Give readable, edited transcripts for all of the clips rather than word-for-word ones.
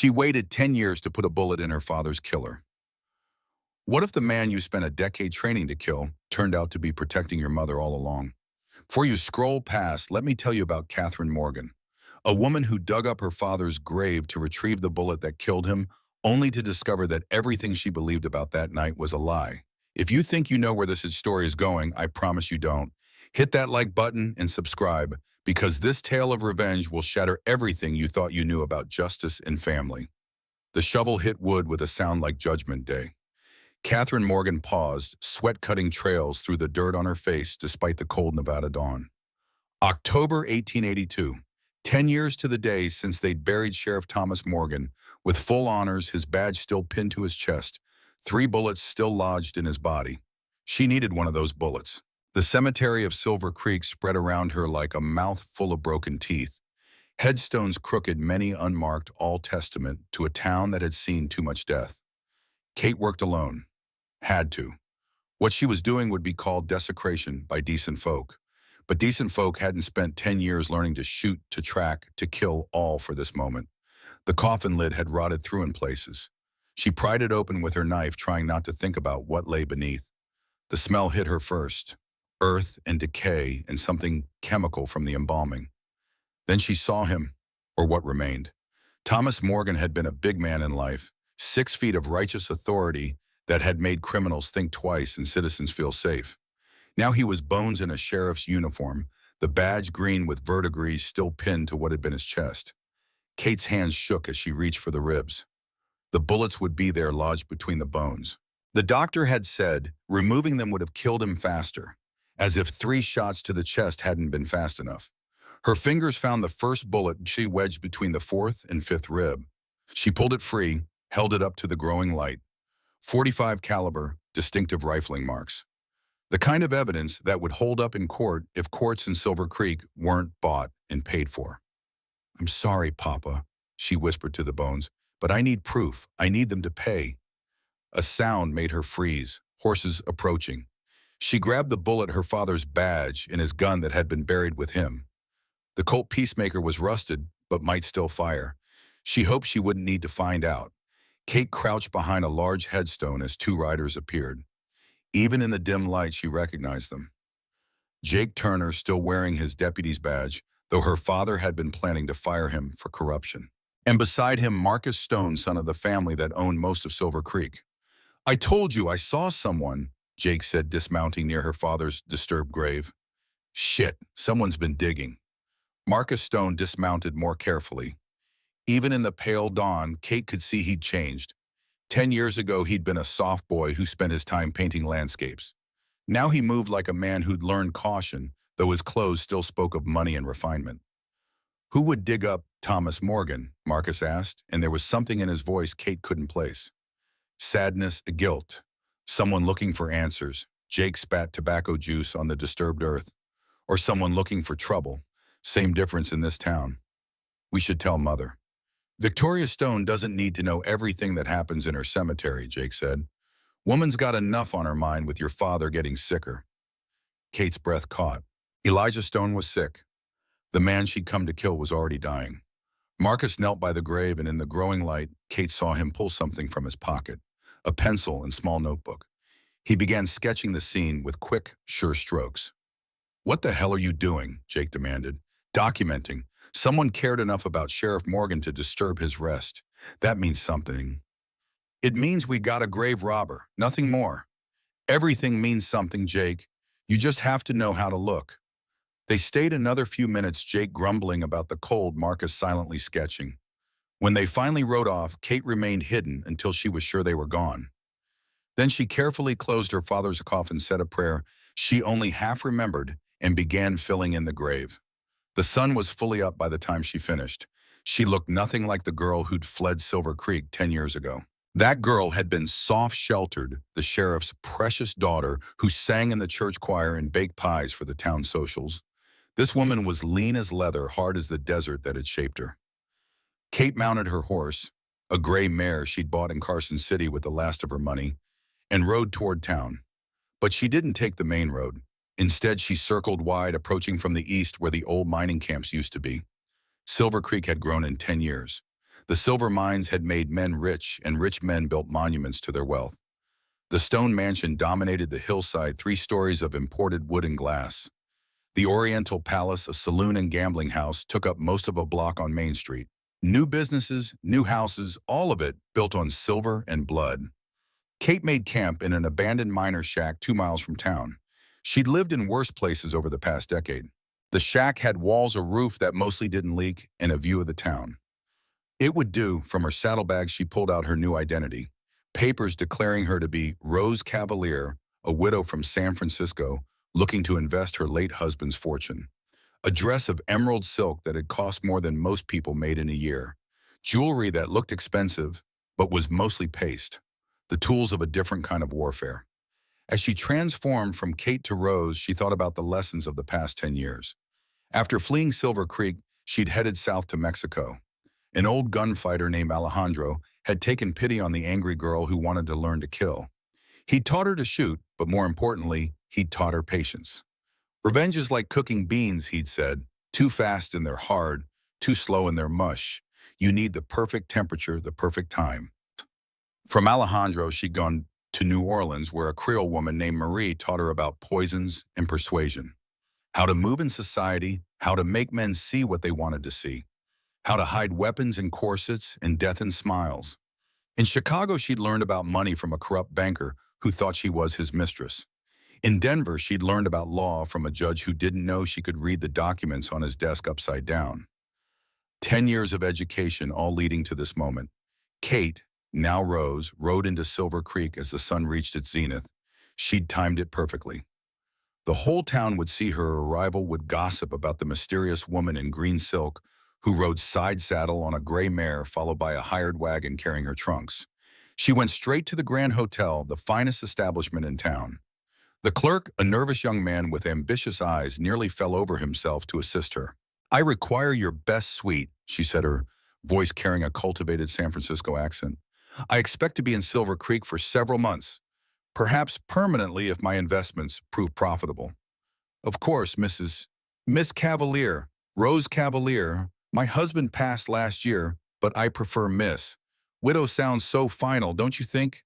She waited 10 years to put a bullet in her father's killer. What if the man you spent a decade training to kill turned out to be protecting your mother all along? Before you scroll past, let me tell you about Catherine Morgan, a woman who dug up her father's grave to retrieve the bullet that killed him, only to discover that everything she believed about that night was a lie. If you think you know where this story is going, I promise you don't. Hit that like button and subscribe, because this tale of revenge will shatter everything you thought you knew about justice and family. The shovel hit wood with a sound like Judgment Day. Catherine Morgan paused, sweat-cutting trails through the dirt on her face despite the cold Nevada dawn. October 1882, 10 years to the day since they'd buried Sheriff Thomas Morgan, with full honors, his badge still pinned to his chest, 3 bullets still lodged in his body. She needed one of those bullets. The cemetery of Silver Creek spread around her like a mouth full of broken teeth. Headstones crooked, many unmarked, all testament to a town that had seen too much death. Kate worked alone. Had to. What she was doing would be called desecration by decent folk. But decent folk hadn't spent 10 years learning to shoot, to track, to kill, all for this moment. The coffin lid had rotted through in places. She pried it open with her knife, trying not to think about what lay beneath. The smell hit her first. Earth and decay and something chemical from the embalming. Then she saw him, or what remained. Thomas Morgan had been a big man in life, 6 feet of righteous authority that had made criminals think twice and citizens feel safe. Now he was bones in a sheriff's uniform, the badge green with verdigris still pinned to what had been his chest. Kate's hands shook as she reached for the ribs. The bullets would be there, lodged between the bones. The doctor had said removing them would have killed him faster, as if 3 shots to the chest hadn't been fast enough. Her fingers found the first bullet she wedged between the 4th and 5th rib. She pulled it free, held it up to the growing light. .45 caliber, distinctive rifling marks. The kind of evidence that would hold up in court if courts in Silver Creek weren't bought and paid for. "I'm sorry, Papa," she whispered to the bones, "but I need proof. I need them to pay." A sound made her freeze, horses approaching. She grabbed the bullet, her father's badge, in his gun that had been buried with him. The Colt Peacemaker was rusted, but might still fire. She hoped she wouldn't need to find out. Kate crouched behind a large headstone as 2 riders appeared. Even in the dim light, she recognized them. Jake Turner, still wearing his deputy's badge, though her father had been planning to fire him for corruption. And beside him, Marcus Stone, son of the family that owned most of Silver Creek. "I told you I saw someone," Jake said, dismounting near her father's disturbed grave. "Shit, someone's been digging." Marcus Stone dismounted more carefully. Even in the pale dawn, Kate could see he'd changed. 10 years ago, he'd been a soft boy who spent his time painting landscapes. Now he moved like a man who'd learned caution, though his clothes still spoke of money and refinement. "Who would dig up Thomas Morgan?" Marcus asked, and there was something in his voice Kate couldn't place. Sadness, guilt, someone looking for answers. Jake spat tobacco juice on the disturbed earth. Or someone looking for trouble. Same difference in this town. "We should tell Mother." "Victoria Stone doesn't need to know everything that happens in her cemetery," Jake said. "Woman's got enough on her mind with your father getting sicker." Kate's breath caught. Elijah Stone was sick. The man she'd come to kill was already dying. Marcus knelt by the grave, and in the growing light, Kate saw him pull something from his pocket, a pencil and small notebook. He began sketching the scene with quick, sure strokes. "What the hell are you doing?" Jake demanded. "Documenting. Someone cared enough about Sheriff Morgan to disturb his rest. That means something." "It means we got a grave robber, nothing more." "Everything means something, Jake. You just have to know how to look." They stayed another few minutes, Jake grumbling about the cold, Marcus silently sketching. When they finally rode off, Kate remained hidden until she was sure they were gone. Then she carefully closed her father's coffin, said a prayer she only half remembered, and began filling in the grave. The sun was fully up by the time she finished. She looked nothing like the girl who'd fled Silver Creek 10 years ago. That girl had been soft-sheltered, the sheriff's precious daughter who sang in the church choir and baked pies for the town socials. This woman was lean as leather, hard as the desert that had shaped her. Kate mounted her horse, a gray mare she'd bought in Carson City with the last of her money, and rode toward town. But she didn't take the main road. Instead, she circled wide, approaching from the east where the old mining camps used to be. Silver Creek had grown in 10 years. The silver mines had made men rich, and rich men built monuments to their wealth. The stone mansion dominated the hillside, 3 stories of imported wood and glass. The Oriental Palace, a saloon and gambling house, took up most of a block on Main Street. New businesses, new houses, all of it built on silver and blood. Kate made camp in an abandoned miner shack 2 miles from town. She'd lived in worse places over the past decade. The shack had walls, a roof that mostly didn't leak, and a view of the town. It would do. From her saddlebag, she pulled out her new identity. Papers declaring her to be Rose Cavalier, a widow from San Francisco, looking to invest her late husband's fortune. A dress of emerald silk that had cost more than most people made in a year. Jewelry that looked expensive, but was mostly paste. The tools of a different kind of warfare. As she transformed from Kate to Rose, she thought about the lessons of the past 10 years. After fleeing Silver Creek, she'd headed south to Mexico. An old gunfighter named Alejandro had taken pity on the angry girl who wanted to learn to kill. He'd taught her to shoot, but more importantly, he'd taught her patience. Revenge is like cooking beans, he'd said. Too fast and they're hard, too slow and they're mush. You need the perfect temperature, the perfect time. From Alejandro, she'd gone to New Orleans, where a Creole woman named Marie taught her about poisons and persuasion. How to move in society, how to make men see what they wanted to see. How to hide weapons in corsets and death in smiles. In Chicago, she'd learned about money from a corrupt banker who thought she was his mistress. In Denver, she'd learned about law from a judge who didn't know she could read the documents on his desk upside down. 10 years of education, all leading to this moment. Kate, now Rose, rode into Silver Creek as the sun reached its zenith. She'd timed it perfectly. The whole town would see her arrival, would gossip about the mysterious woman in green silk who rode side saddle on a gray mare, followed by a hired wagon carrying her trunks. She went straight to the Grand Hotel, the finest establishment in town. The clerk, a nervous young man with ambitious eyes, nearly fell over himself to assist her. "I require your best suite," she said, her voice carrying a cultivated San Francisco accent. "I expect to be in Silver Creek for several months, perhaps permanently if my investments prove profitable." "Of course, Miss Cavalier, Rose Cavalier. My husband passed last year, but I prefer Miss. Widow sounds so final, don't you think?"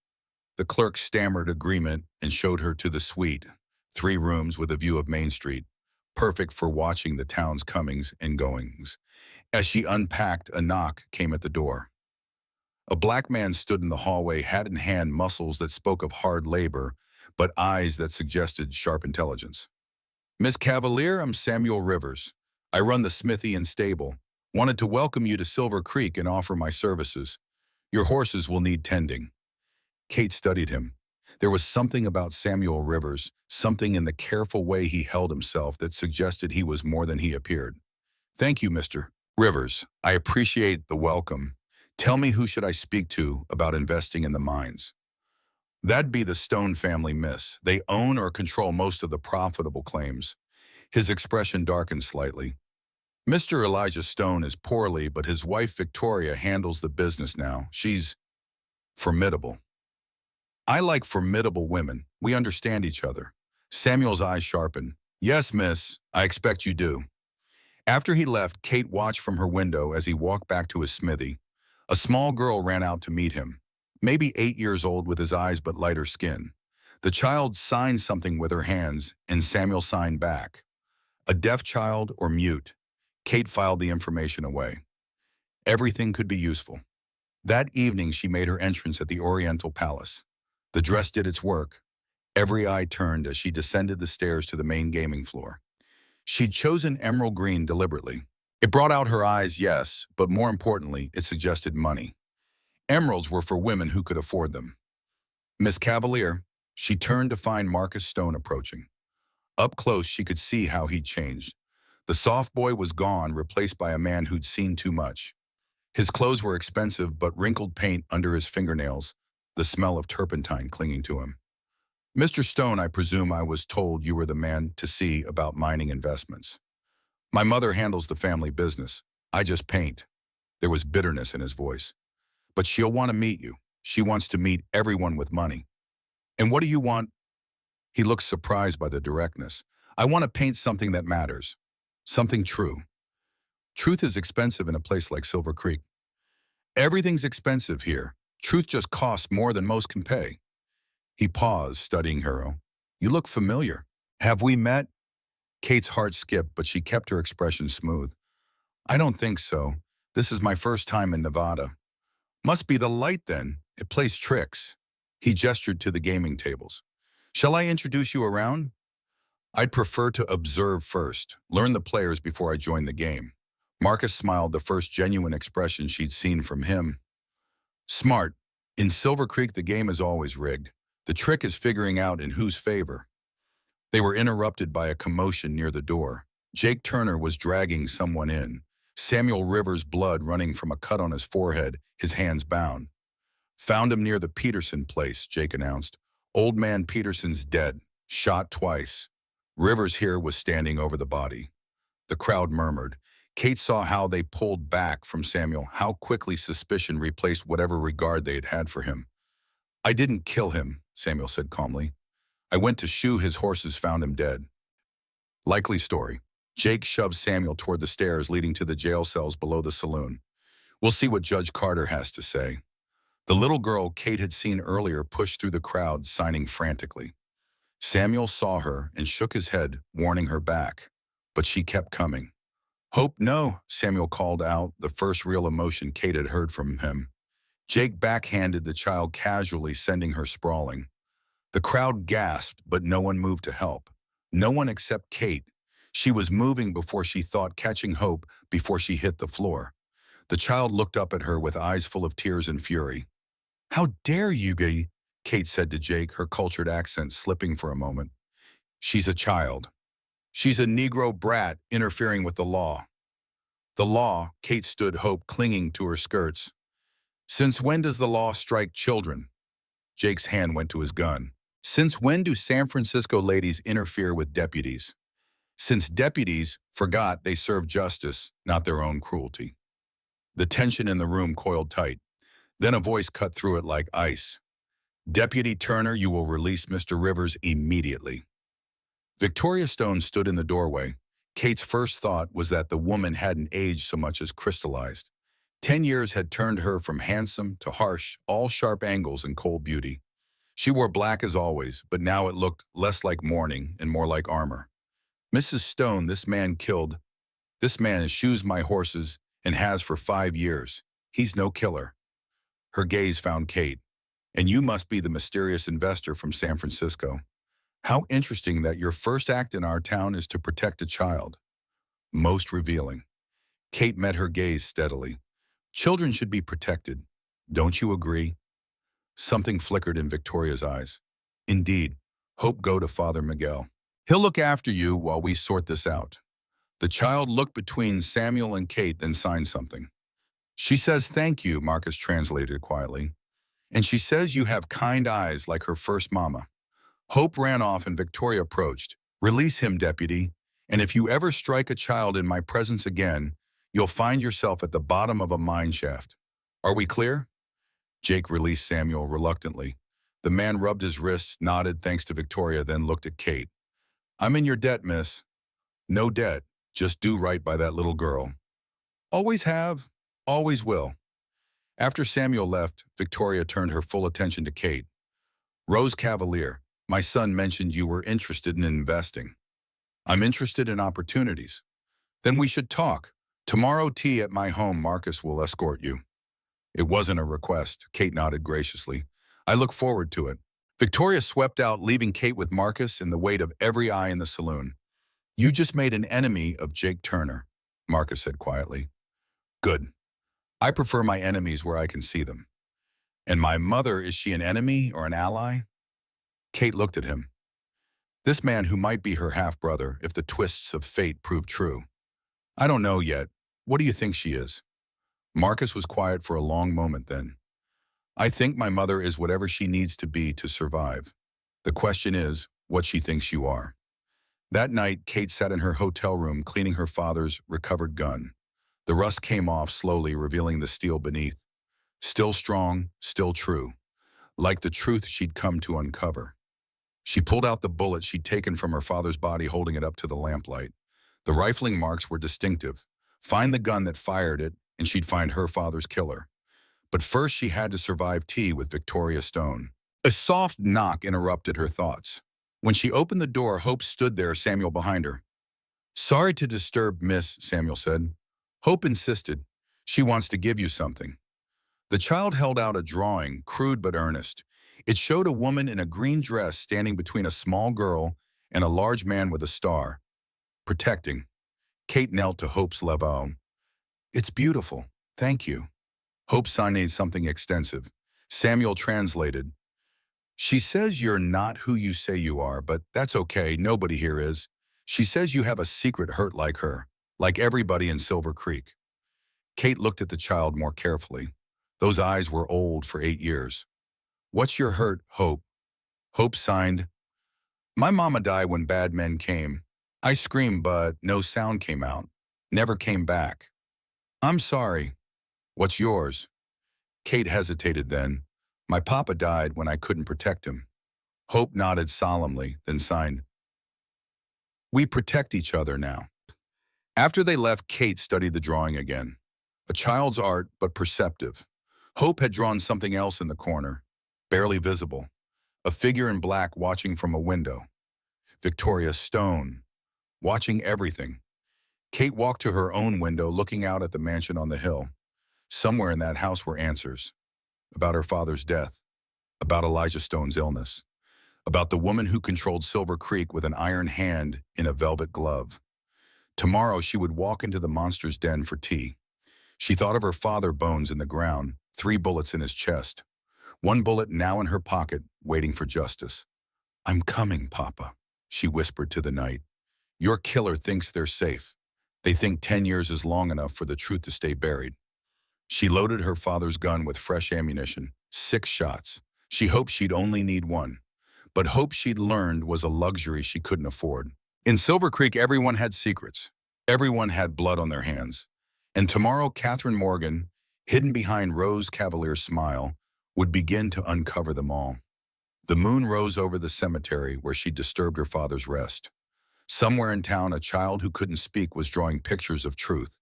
The clerk stammered agreement and showed her to the suite, 3 rooms with a view of Main Street, perfect for watching the town's comings and goings. As she unpacked, a knock came at the door. A black man stood in the hallway, hat in hand, muscles that spoke of hard labor, but eyes that suggested sharp intelligence. "Miss Cavalier, I'm Samuel Rivers. I run the smithy and stable. Wanted to welcome you to Silver Creek and offer my services. Your horses will need tending." Kate studied him. There was something about Samuel Rivers, something in the careful way he held himself that suggested he was more than he appeared. "Thank you, Mr. Rivers. I appreciate the welcome. Tell me, who should I speak to about investing in the mines?" "That'd be the Stone family, miss. They own or control most of the profitable claims." His expression darkened slightly. "Mr. Elijah Stone is poorly, but his wife Victoria handles the business now. She's formidable." "I like formidable women. We understand each other." Samuel's eyes sharpened. "Yes, miss, I expect you do." After he left, Kate watched from her window as he walked back to his smithy. A small girl ran out to meet him, maybe 8 years old, with his eyes but lighter skin. The child signed something with her hands, and Samuel signed back. A deaf child or mute. Kate filed the information away. Everything could be useful. That evening, she made her entrance at the Oriental Palace. The dress did its work. Every eye turned as she descended the stairs to the main gaming floor. She'd chosen emerald green deliberately. It brought out her eyes, yes, but more importantly, it suggested money. Emeralds were for women who could afford them. "Miss Cavalier," she turned to find Marcus Stone approaching. Up close, she could see how he'd changed. The soft boy was gone, replaced by a man who'd seen too much. His clothes were expensive, but wrinkled paint under his fingernails, the smell of turpentine clinging to him. "Mr. Stone, I presume I was told you were the man to see about mining investments." "My mother handles the family business. I just paint." There was bitterness in his voice. "But she'll want to meet you. She wants to meet everyone with money." "And what do you want?" He looked surprised by the directness. "I want to paint something that matters. Something true. Truth is expensive in a place like Silver Creek." Everything's expensive here. Truth just costs more than most can pay. He paused, studying her. You look familiar. Have we met? Kate's heart skipped, but she kept her expression smooth. I don't think so. This is my first time in Nevada. Must be the light then. It plays tricks. He gestured to the gaming tables. Shall I introduce you around? I'd prefer to observe first, learn the players before I join the game. Marcus smiled, the first genuine expression she'd seen from him. Smart. In Silver Creek, the game is always rigged. The trick is figuring out in whose favor. They were interrupted by a commotion near the door. Jake Turner was dragging someone in. Samuel Rivers' blood running from a cut on his forehead, his hands bound. Found him near the Peterson place, Jake announced. Old man Peterson's dead, shot twice. Rivers here was standing over the body. The crowd murmured. Kate saw how they pulled back from Samuel, how quickly suspicion replaced whatever regard they had had for him. I didn't kill him, Samuel said calmly. I went to shoe his horses, found him dead. Likely story. Jake shoved Samuel toward the stairs leading to the jail cells below the saloon. We'll see what Judge Carter has to say. The little girl Kate had seen earlier pushed through the crowd, signing frantically. Samuel saw her and shook his head, warning her back. But she kept coming. Hope no, Samuel called out, the first real emotion Kate had heard from him. Jake backhanded the child casually, sending her sprawling. The crowd gasped, but no one moved to help. No one except Kate. She was moving before she thought, catching Hope before she hit the floor. The child looked up at her with eyes full of tears and fury. How dare you, Kate said to Jake, her cultured accent slipping for a moment. She's a child. She's a Negro brat interfering with the law. The law, Kate stood, Hope clinging to her skirts. Since when does the law strike children? Jake's hand went to his gun. Since when do San Francisco ladies interfere with deputies? Since deputies forgot they serve justice, not their own cruelty. The tension in the room coiled tight. Then a voice cut through it like ice. Deputy Turner, you will release Mr. Rivers immediately. Victoria Stone stood in the doorway. Kate's first thought was that the woman hadn't aged so much as crystallized. 10 years had turned her from handsome to harsh, all sharp angles and cold beauty. She wore black as always, but now it looked less like mourning and more like armor. Mrs. Stone, this man killed. This man eschews my horses and has for 5 years. He's no killer. Her gaze found Kate. And you must be the mysterious investor from San Francisco. How interesting that your first act in our town is to protect a child. Most revealing. Kate met her gaze steadily. Children should be protected. Don't you agree? Something flickered in Victoria's eyes. Indeed. Hope go to Father Miguel. He'll look after you while we sort this out. The child looked between Samuel and Kate, then signed something. She says thank you, Marcus translated quietly. And she says you have kind eyes like her first mama. Hope ran off and Victoria approached. Release him, deputy. And if you ever strike a child in my presence again, you'll find yourself at the bottom of a mine shaft. Are we clear? Jake released Samuel reluctantly. The man rubbed his wrists, nodded thanks to Victoria, then looked at Kate. I'm in your debt, miss. No debt, just do right by that little girl. Always have, always will. After Samuel left, Victoria turned her full attention to Kate. Rose Cavalier, my son mentioned you were interested in investing. I'm interested in opportunities. Then we should talk. Tomorrow tea at my home, Marcus will escort you. It wasn't a request, Kate nodded graciously. I look forward to it. Victoria swept out, leaving Kate with Marcus in the weight of every eye in the saloon. You just made an enemy of Jake Turner, Marcus said quietly. Good. I prefer my enemies where I can see them. And my mother, is she an enemy or an ally? Kate looked at him. This man who might be her half-brother if the twists of fate prove true. I don't know yet. What do you think she is? Marcus was quiet for a long moment then. I think my mother is whatever she needs to be to survive. The question is, what she thinks you are. That night, Kate sat in her hotel room cleaning her father's recovered gun. The rust came off slowly, revealing the steel beneath. Still strong, still true. Like the truth she'd come to uncover. She pulled out the bullet she'd taken from her father's body, holding it up to the lamplight. The rifling marks were distinctive. Find the gun that fired it, and she'd find her father's killer. But first she had to survive tea with Victoria Stone. A soft knock interrupted her thoughts. When she opened the door, Hope stood there, Samuel behind her. "Sorry to disturb, miss," Samuel said. Hope insisted. "She wants to give you something." The child held out a drawing, crude but earnest. It showed a woman in a green dress standing between a small girl and a large man with a star, protecting. Kate knelt to Hope's level. "It's beautiful. Thank you." Hope signed something extensive. Samuel translated. "She says you're not who you say you are, but that's okay. Nobody here is. She says you have a secret hurt like her, like everybody in Silver Creek." Kate looked at the child more carefully. Those eyes were old for 8 years. "What's your hurt, Hope?" Hope signed. "My mama died when bad men came. I screamed, but no sound came out. Never came back. I'm sorry. What's yours?" Kate hesitated then. "My papa died when I couldn't protect him." Hope nodded solemnly, then signed. "We protect each other now." After they left, Kate studied the drawing again. A child's art, but perceptive. Hope had drawn something else in the corner, barely visible. A figure in black watching from a window. Victoria Stone, watching everything. Kate walked to her own window, looking out at the mansion on the hill. Somewhere in that house were answers. About her father's death. About Elijah Stone's illness. About the woman who controlled Silver Creek with an iron hand in a velvet glove. Tomorrow she would walk into the monster's den for tea. She thought of her father, bones in the ground, 3 bullets in his chest. 1 bullet now in her pocket, waiting for justice. "I'm coming, Papa," she whispered to the night. "Your killer thinks they're safe. They think 10 years is long enough for the truth to stay buried." She loaded her father's gun with fresh ammunition, 6 shots. She hoped she'd only need 1. But hope she'd learned was a luxury she couldn't afford. In Silver Creek, everyone had secrets. Everyone had blood on their hands. And tomorrow, Catherine Morgan, hidden behind Rose Cavalier's smile, would begin to uncover them all. The moon rose over the cemetery where she disturbed her father's rest. Somewhere in town, a child who couldn't speak was drawing pictures of truth.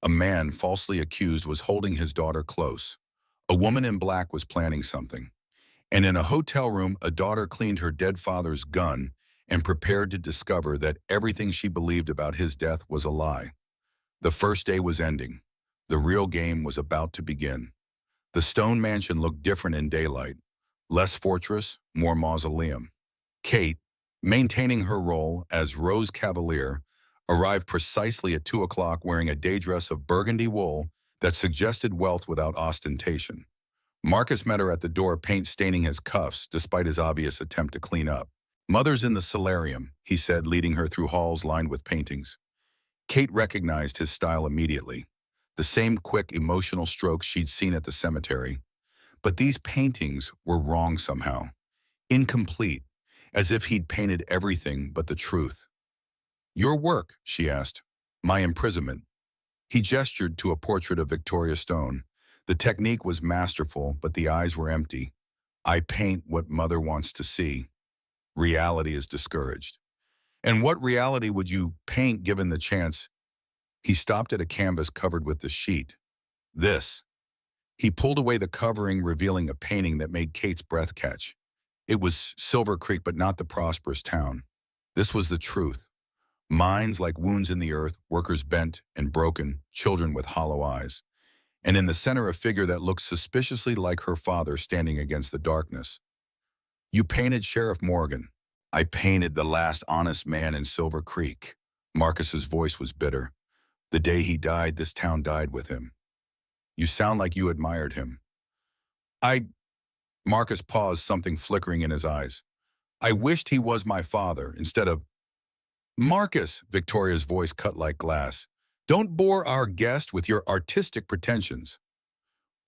A man, falsely accused, was holding his daughter close. A woman in black was planning something. And in a hotel room, a daughter cleaned her dead father's gun and prepared to discover that everything she believed about his death was a lie. The first day was ending. The real game was about to begin. The stone mansion looked different in daylight. Less fortress, more mausoleum. Kate, maintaining her role as Rose Cavalier, arrived precisely at 2 o'clock wearing a day dress of burgundy wool that suggested wealth without ostentation. Marcus met her at the door, paint staining his cuffs despite his obvious attempt to clean up. "Mother's in the solarium," he said, leading her through halls lined with paintings. Kate recognized his style immediately. The same quick, emotional strokes she'd seen at the cemetery. But these paintings were wrong somehow. Incomplete, as if he'd painted everything but the truth. "Your work?" she asked. "My imprisonment." He gestured to a portrait of Victoria Stone. The technique was masterful, but the eyes were empty. "I paint what Mother wants to see. Reality is discouraged." "And what reality would you paint given the chance?" He stopped at a canvas covered with the sheet. "This." He pulled away the covering, revealing a painting that made Kate's breath catch. It was Silver Creek, but not the prosperous town. This was the truth. Minds like wounds in the earth, workers bent and broken, children with hollow eyes. And in the center, a figure that looked suspiciously like her father standing against the darkness. "You painted Sheriff Morgan." "I painted the last honest man in Silver Creek." Marcus's voice was bitter. "The day he died, this town died with him." "You sound like you admired him." I Marcus paused, something flickering in his eyes. "I wished he was my father instead of—" "Marcus," Victoria's voice cut like glass, "don't bore our guest with your artistic pretensions."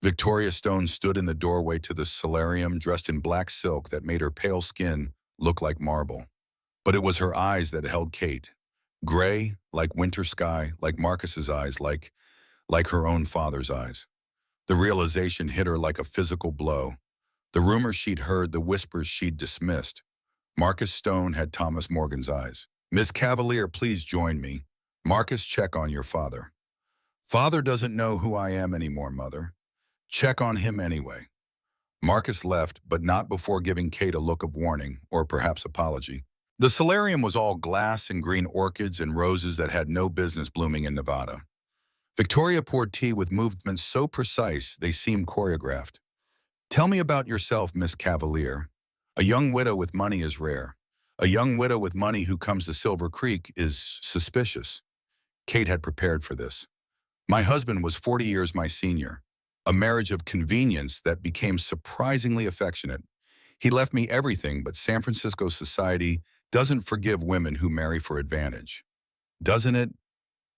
Victoria Stone stood in the doorway to the solarium, dressed in black silk that made her pale skin look like marble. But it was her eyes that held Kate. Gray, like winter sky, like Marcus's eyes, like her own father's eyes. The realization hit her like a physical blow. The rumors she'd heard, the whispers she'd dismissed. Marcus Stone had Thomas Morgan's eyes. "Miss Cavalier, please join me. Marcus, check on your father." "Father doesn't know who I am anymore, Mother. Check on him anyway. Marcus left, but not before giving Kate a look of warning, or perhaps apology. The solarium was all glass and green orchids and roses that had no business blooming in Nevada. Victoria poured tea with movements so precise they seemed choreographed. Tell me about yourself, Miss Cavalier. A young widow with money is rare. A young widow with money who comes to Silver Creek is suspicious. Kate had prepared for this. My husband was 40 years my senior. A marriage of convenience that became surprisingly affectionate. He left me everything, but San Francisco society doesn't forgive women who marry for advantage. Doesn't it?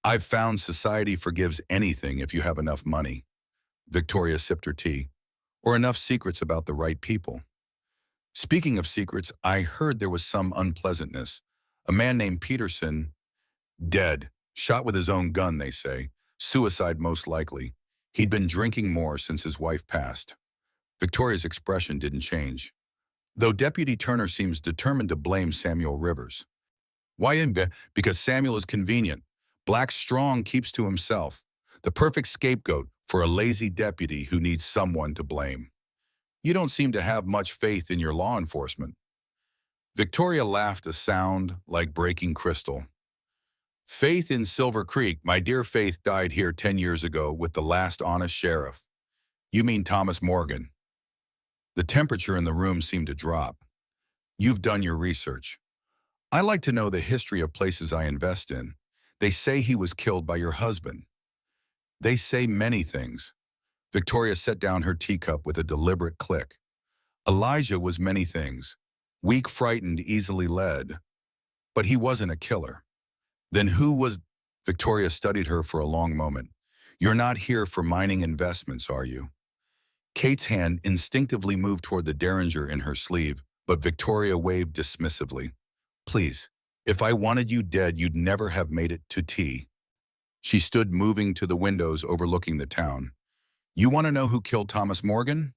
I've found society forgives anything if you have enough money. Victoria sipped her tea. Or enough secrets about the right people. Speaking of secrets, I heard there was some unpleasantness. A man named Peterson, dead, shot with his own gun, they say. Suicide most likely. He'd been drinking more since his wife passed. Victoria's expression didn't change, though Deputy Turner seems determined to blame Samuel Rivers. Why Imga? Because Samuel is convenient. Black strong keeps to himself. The perfect scapegoat for a lazy deputy who needs someone to blame. You don't seem to have much faith in your law enforcement. Victoria laughed, a sound like breaking crystal. Faith in Silver Creek, my dear Faith died here 10 years ago with the last honest sheriff. You mean Thomas Morgan. The temperature in the room seemed to drop. You've done your research. I like to know the history of places I invest in. They say he was killed by your husband. They say many things. Victoria set down her teacup with a deliberate click. Elijah was many things. Weak, frightened, easily led. But he wasn't a killer. Then who was? Victoria studied her for a long moment. You're not here for mining investments, are you? Kate's hand instinctively moved toward the derringer in her sleeve, but Victoria waved dismissively. Please, if I wanted you dead, you'd never have made it to tea. She stood moving to the windows overlooking the town. You want to know who killed Thomas Morgan?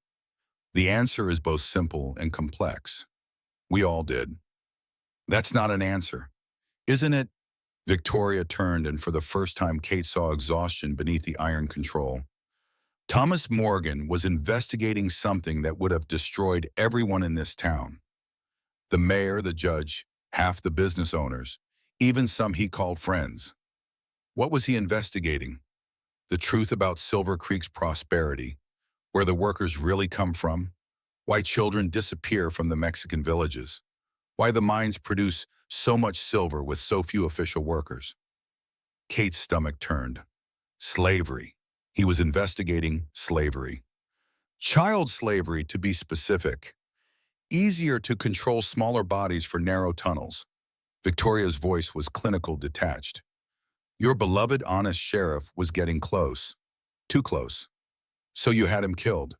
The answer is both simple and complex. We all did. That's not an answer, isn't it? Victoria turned, and for the first time Kate saw exhaustion beneath the iron control. Thomas Morgan was investigating something that would have destroyed everyone in this town. The mayor, the judge, half the business owners, even some he called friends. What was he investigating? The truth about Silver Creek's prosperity, where the workers really come from, why children disappear from the Mexican villages, why the mines produce so much silver with so few official workers. Kate's stomach turned. Slavery. He was investigating slavery. Child slavery, to be specific. Easier to control smaller bodies for narrow tunnels. Victoria's voice was clinical, detached. Your beloved, honest sheriff was getting close. Too close. So you had him killed.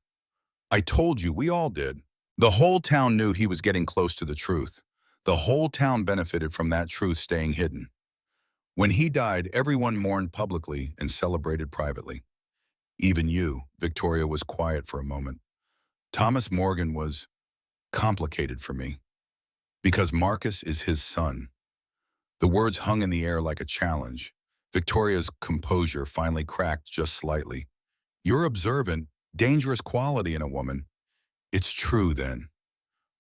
I told you, we all did. The whole town knew he was getting close to the truth. The whole town benefited from that truth staying hidden. When he died, everyone mourned publicly and celebrated privately. Even you. Victoria was quiet for a moment. Thomas Morgan was complicated for me. Because Marcus is his son. The words hung in the air like a challenge. Victoria's composure finally cracked just slightly. You're observant, dangerous quality in a woman. It's true, then.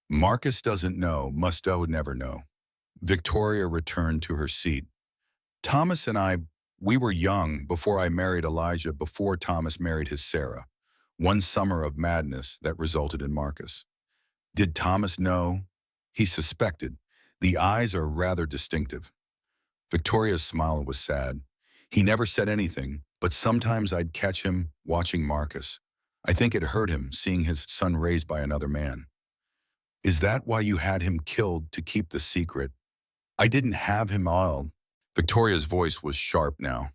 Marcus doesn't know, Musto never know. Victoria returned to her seat. Thomas and I, we were young before I married Elijah, before Thomas married his Sarah. One summer of madness that resulted in Marcus. Did Thomas know? He suspected. The eyes are rather distinctive. Victoria's smile was sad. He never said anything, but sometimes I'd catch him watching Marcus. I think it hurt him, seeing his son raised by another man. Is that why you had him killed, to keep the secret? I didn't have him all. Victoria's voice was sharp now.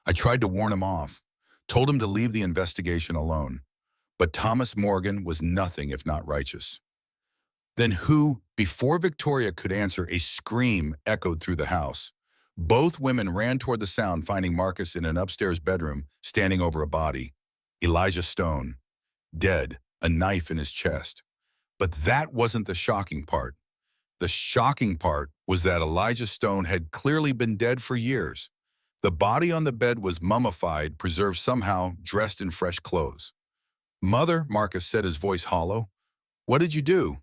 I tried to warn him off, told him to leave the investigation alone. But Thomas Morgan was nothing if not righteous. Then who? Before Victoria could answer, a scream echoed through the house. Both women ran toward the sound, finding Marcus in an upstairs bedroom, standing over a body. Elijah Stone, dead, a knife in his chest. But that wasn't the shocking part. The shocking part was that Elijah Stone had clearly been dead for years. The body on the bed was mummified, preserved somehow, dressed in fresh clothes. Mother, Marcus said, his voice hollow. What did you do?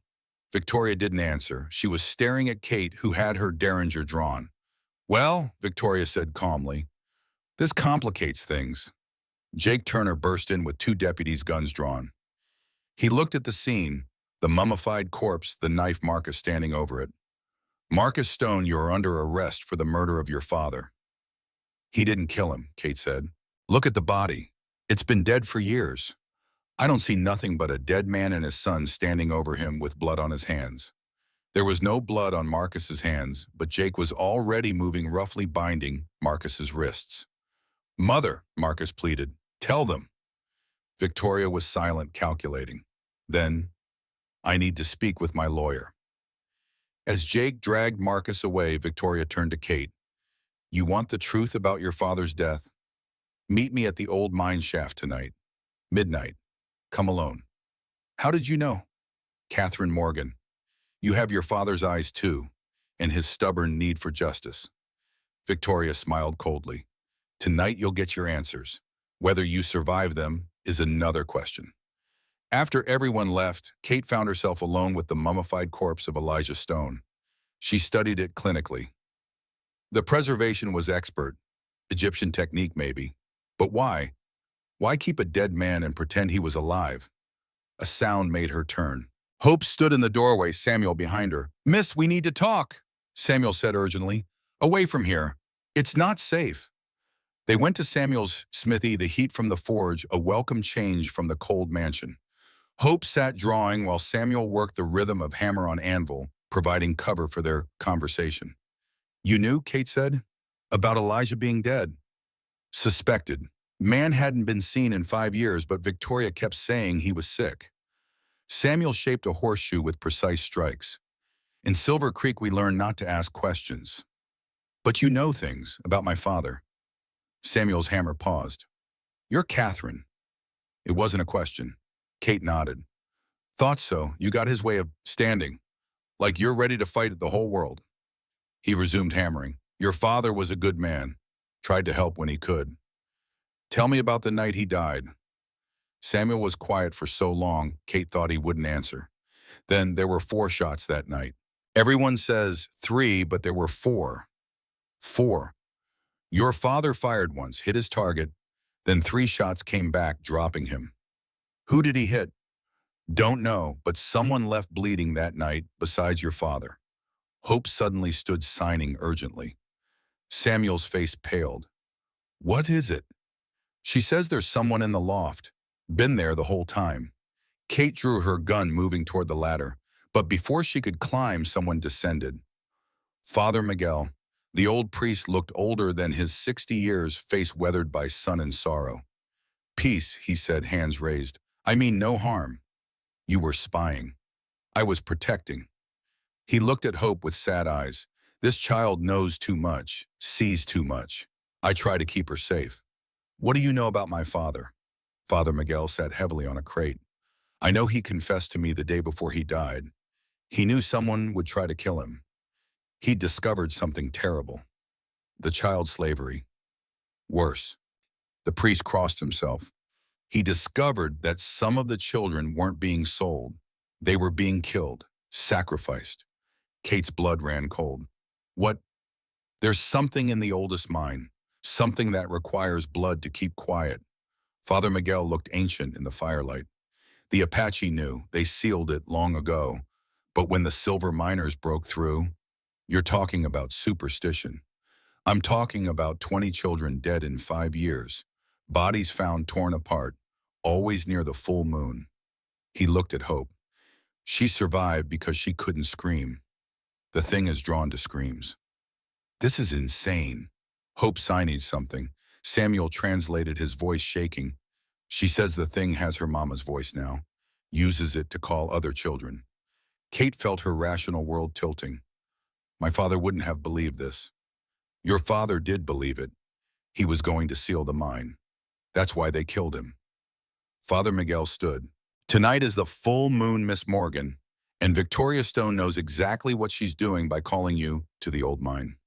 Victoria didn't answer. She was staring at Kate, who had her derringer drawn. Well, Victoria said calmly, this complicates things. Jake Turner burst in with two deputies' guns drawn. He looked at the scene, the mummified corpse, the knife Marcus standing over it. Marcus Stone, you are under arrest for the murder of your father. He didn't kill him, Kate said. Look at the body. It's been dead for years. I don't see nothing but a dead man and his son standing over him with blood on his hands. There was no blood on Marcus's hands, but Jake was already moving, roughly binding Marcus's wrists. Mother, Marcus pleaded, tell them. Victoria was silent, calculating. Then, I need to speak with my lawyer. As Jake dragged Marcus away, Victoria turned to Kate. You want the truth about your father's death? Meet me at the old mine shaft tonight. Midnight. Come alone. How did you know? Catherine Morgan. You have your father's eyes too, and his stubborn need for justice. Victoria smiled coldly. Tonight you'll get your answers. Whether you survive them is another question. After everyone left, Kate found herself alone with the mummified corpse of Elijah Stone. She studied it clinically. The preservation was expert, Egyptian technique maybe. But why? Why keep a dead man and pretend he was alive? A sound made her turn. Hope stood in the doorway, Samuel behind her. Miss, we need to talk, Samuel said urgently. Away from here. It's not safe. They went to Samuel's smithy, the heat from the forge, a welcome change from the cold mansion. Hope sat drawing while Samuel worked the rhythm of hammer on anvil, providing cover for their conversation. You knew, Kate said, about Elijah being dead. Suspected. Man hadn't been seen in 5 years, but Victoria kept saying he was sick. Samuel shaped a horseshoe with precise strikes. In Silver Creek, we learned not to ask questions. But you know things about my father. Samuel's hammer paused. You're Catherine. It wasn't a question. Kate nodded. Thought so. You got his way of standing. Like you're ready to fight the whole world. He resumed hammering. Your father was a good man. Tried to help when he could. Tell me about the night he died. Samuel was quiet for so long, Kate thought he wouldn't answer. Then there were 4 shots that night. Everyone says 3, but there were 4. 4. Your father fired once, hit his target, then 3 shots came back, dropping him. Who did he hit? Don't know, but someone left bleeding that night besides your father. Hope suddenly stood, signing urgently. Samuel's face paled. What is it? She says there's someone in the loft. Been there the whole time. Kate drew her gun, moving toward the ladder, but before she could climb, someone descended. Father Miguel. The old priest looked older than his 60 years, face weathered by sun and sorrow. Peace, he said, hands raised. I mean no harm. You were spying. I was protecting. He looked at Hope with sad eyes. This child knows too much, sees too much. I try to keep her safe. What do you know about my father? Father Miguel sat heavily on a crate. I know he confessed to me the day before he died. He knew someone would try to kill him. He discovered something terrible. The child slavery. Worse. The priest crossed himself. He discovered that some of the children weren't being sold. They were being killed, sacrificed. Kate's blood ran cold. What? There's something in the oldest mine, something that requires blood to keep quiet. Father Miguel looked ancient in the firelight. The Apache knew. They sealed it long ago. But when the silver miners broke through, you're talking about superstition. I'm talking about 20 children dead in 5 years. Bodies found torn apart, always near the full moon. He looked at Hope. She survived because she couldn't scream. The thing is drawn to screams. This is insane. Hope signaged something. Samuel translated, his voice shaking. She says the thing has her mama's voice now, uses it to call other children. Kate felt her rational world tilting. My father wouldn't have believed this. Your father did believe it. He was going to seal the mine. That's why they killed him. Father Miguel stood. Tonight is the full moon, Miss Morgan, and Victoria Stone knows exactly what she's doing by calling you to the old mine.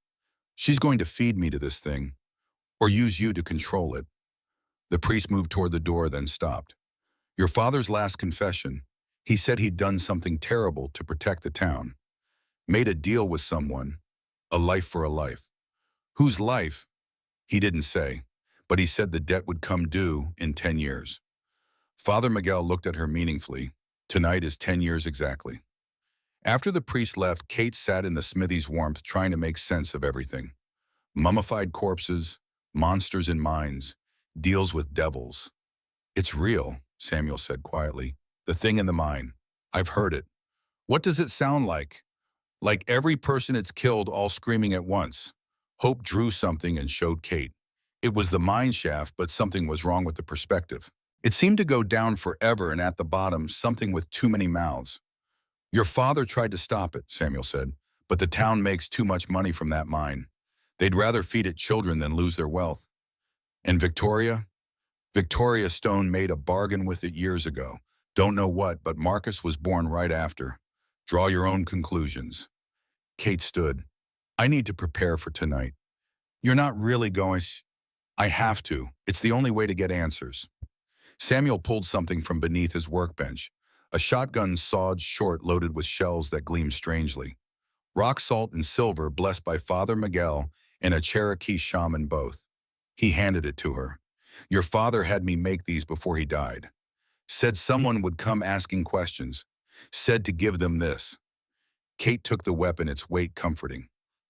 She's going to feed me to this thing, or use you to control it. The priest moved toward the door, then stopped. Your father's last confession. He said he'd done something terrible to protect the town. Made a deal with someone. A life for a life. Whose life? He didn't say, but he said the debt would come due in 10 years. Father Miguel looked at her meaningfully. Tonight is 10 years exactly. After the priest left, Kate sat in the smithy's warmth trying to make sense of everything. Mummified corpses, monsters in mines, deals with devils. It's real, Samuel said quietly. The thing in the mine. I've heard it. What does it sound like? Like every person it's killed all screaming at once. Hope drew something and showed Kate. It was the mine shaft, but something was wrong with the perspective. It seemed to go down forever, and at the bottom, something with too many mouths. Your father tried to stop it, Samuel said, but the town makes too much money from that mine. They'd rather feed it children than lose their wealth. And Victoria? Victoria Stone made a bargain with it years ago. Don't know what, but Marcus was born right after. Draw your own conclusions. Kate stood. I need to prepare for tonight. You're not really going. I have to. It's the only way to get answers. Samuel pulled something from beneath his workbench. A shotgun sawed short loaded with shells that gleamed strangely. Rock salt and silver blessed by Father Miguel and a Cherokee shaman both. He handed it to her. Your father had me make these before he died. Said someone would come asking questions. Said to give them this. Kate took the weapon, its weight comforting.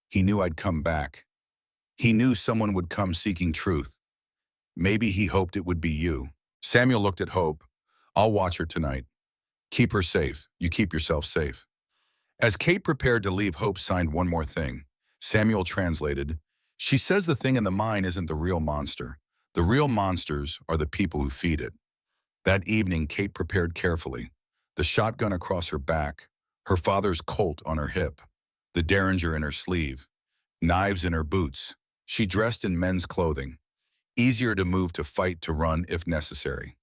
He knew I'd come back. He knew someone would come seeking truth. Maybe he hoped it would be you. Samuel looked at Hope. I'll watch her tonight. Keep her safe. You keep yourself safe. As Kate prepared to leave, Hope signed one more thing. Samuel translated, she says the thing in the mine isn't the real monster. The real monsters are the people who feed it. That evening, Kate prepared carefully. The shotgun across her back, her father's Colt on her hip, the Derringer in her sleeve, knives in her boots. She dressed in men's clothing. Easier to move, to fight, to run if necessary.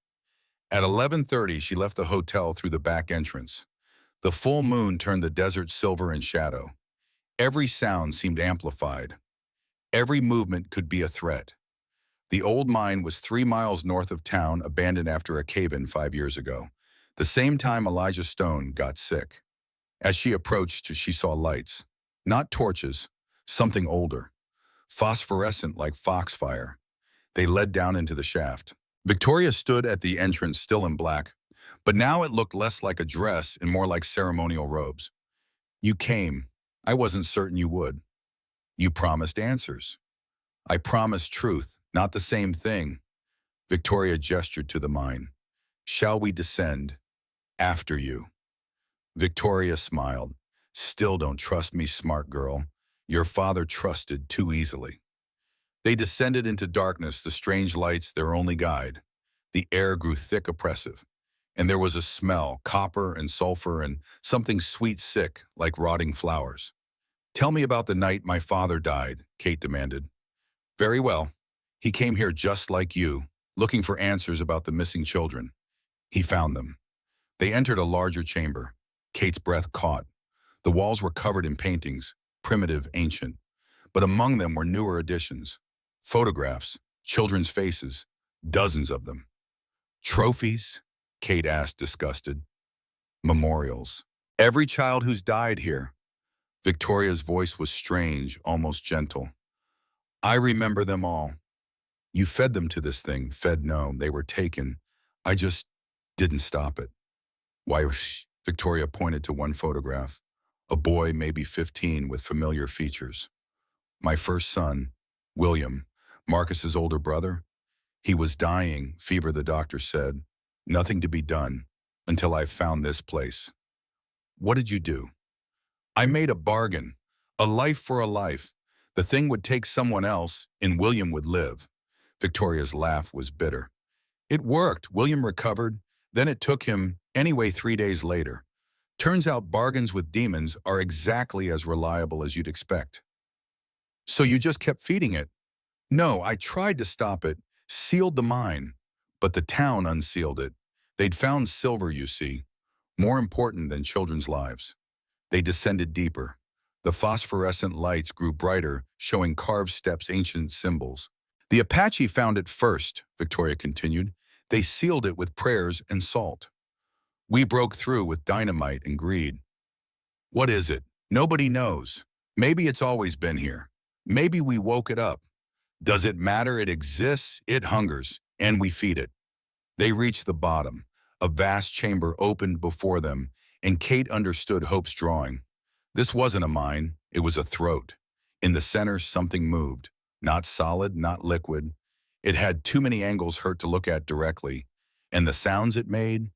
At 11:30, she left the hotel through the back entrance. The full moon turned the desert silver in shadow. Every sound seemed amplified. Every movement could be a threat. The old mine was 3 miles north of town, abandoned after a cave-in 5 years ago. The same time Elijah Stone got sick. As she approached, she saw lights. Not torches, something older. Phosphorescent like foxfire. They led down into the shaft. Victoria stood at the entrance, still in black, but now it looked less like a dress and more like ceremonial robes. You came. I wasn't certain you would. You promised answers. I promised truth, not the same thing. Victoria gestured to the mine. Shall we descend? After you. Victoria smiled. Still don't trust me, smart girl. Your father trusted too easily. They descended into darkness, the strange lights their only guide. The air grew thick, oppressive, and there was a smell, copper and sulfur and something sweet sick, like rotting flowers. Tell me about the night my father died, Kate demanded. Very well. He came here just like you, looking for answers about the missing children. He found them. They entered a larger chamber. Kate's breath caught. The walls were covered in paintings, primitive, ancient, but among them were newer additions. Photographs, children's faces, dozens of them. Trophies? Kate asked, disgusted. Memorials. Every child who's died here. Victoria's voice was strange, almost gentle. I remember them all. You fed them to this thing. Fed, no, they were taken. I just didn't stop it. Why? Victoria pointed to one photograph. A boy, maybe 15, with familiar features. My first son, William, Marcus's older brother. He was dying, fever, the doctor said. Nothing to be done until I found this place. What did you do? I made a bargain. A life for a life. The thing would take someone else, and William would live. Victoria's laugh was bitter. It worked. William recovered. Then it took him, anyway, 3 days later. Turns out bargains with demons are exactly as reliable as you'd expect. So you just kept feeding it? No, I tried to stop it, sealed the mine, but the town unsealed it. They'd found silver, you see, more important than children's lives. They descended deeper. The phosphorescent lights grew brighter, showing carved steps, ancient symbols. The Apache found it first, Victoria continued. They sealed it with prayers and salt. We broke through with dynamite and greed. What is it? Nobody knows. Maybe it's always been here. Maybe we woke it up. Does it matter? It exists, it hungers, and we feed it. They reached the bottom. A vast chamber opened before them, and Kate understood Hope's drawing. This wasn't a mine, it was a throat. In the center, something moved. Not solid, not liquid. It had too many angles hurt to look at directly. And the sounds it made?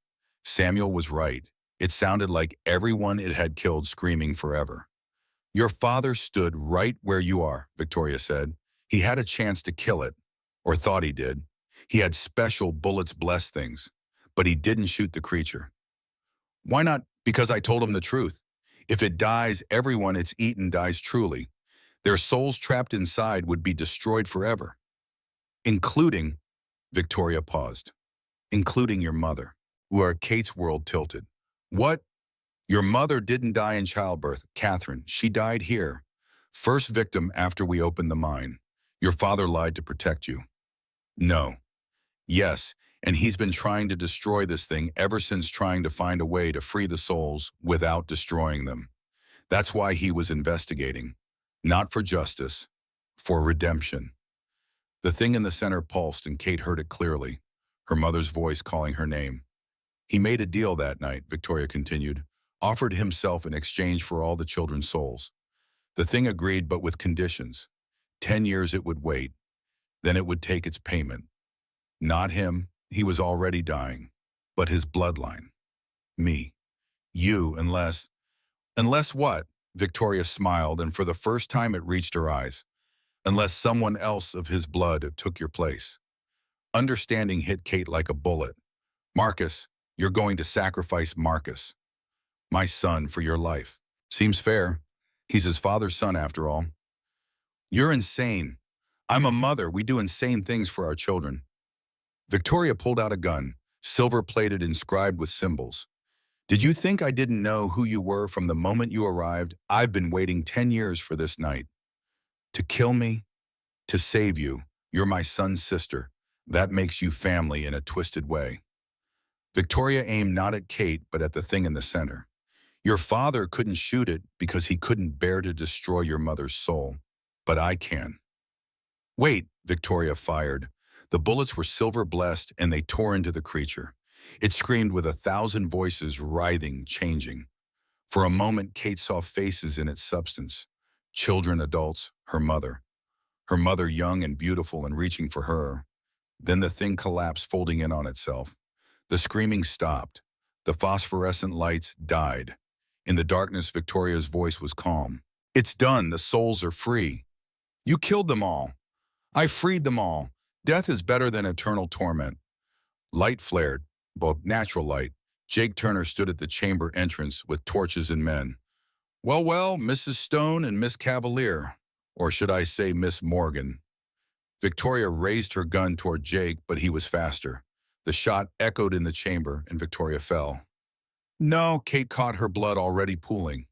Samuel was right. It sounded like everyone it had killed screaming forever. Your father stood right where you are, Victoria said. He had a chance to kill it, or thought he did. He had special bullets bless things, but he didn't shoot the creature. Why not? Because I told him the truth. If it dies, everyone it's eaten dies truly. Their souls trapped inside would be destroyed forever. Including, Victoria paused, including your mother, where Kate's world tilted. What? Your mother didn't die in childbirth, Catherine. She died here. First victim after we opened the mine. Your father lied to protect you. No. Yes, and he's been trying to destroy this thing ever since, trying to find a way to free the souls without destroying them. That's why he was investigating. Not for justice, for redemption. The thing in the center pulsed and Kate heard it clearly, her mother's voice calling her name. He made a deal that night, Victoria continued, offered himself in exchange for all the children's souls. The thing agreed, but with conditions. 10 years it would wait. Then it would take its payment. Not him, he was already dying, but his bloodline. Me. You, unless... Unless what? Victoria smiled, and for the first time it reached her eyes. Unless someone else of his blood took your place. Understanding hit Kate like a bullet. Marcus, you're going to sacrifice Marcus, my son, for your life. Seems fair. He's his father's son after all. You're insane. I'm a mother. We do insane things for our children. Victoria pulled out a gun, silver-plated, inscribed with symbols. Did you think I didn't know who you were from the moment you arrived? I've been waiting 10 years for this night. To kill me? To save you. You're my son's sister. That makes you family in a twisted way. Victoria aimed not at Kate, but at the thing in the center. Your father couldn't shoot it because he couldn't bear to destroy your mother's soul. But I can. Wait, Victoria fired. The bullets were silver-blessed, and they tore into the creature. It screamed with 1,000 voices, writhing, changing. For a moment, Kate saw faces in its substance. Children, adults, her mother. Her mother, young and beautiful and reaching for her. Then the thing collapsed, folding in on itself. The screaming stopped. The phosphorescent lights died. In the darkness, Victoria's voice was calm. It's done. The souls are free. You killed them all. I freed them all. Death is better than eternal torment. Light flared, both natural light. Jake Turner stood at the chamber entrance with torches and men. Well, Mrs. Stone and Miss Cavalier, or should I say Miss Morgan. Victoria raised her gun toward Jake, but he was faster. The shot echoed in the chamber, and Victoria fell. No, Kate caught, her blood already pooling.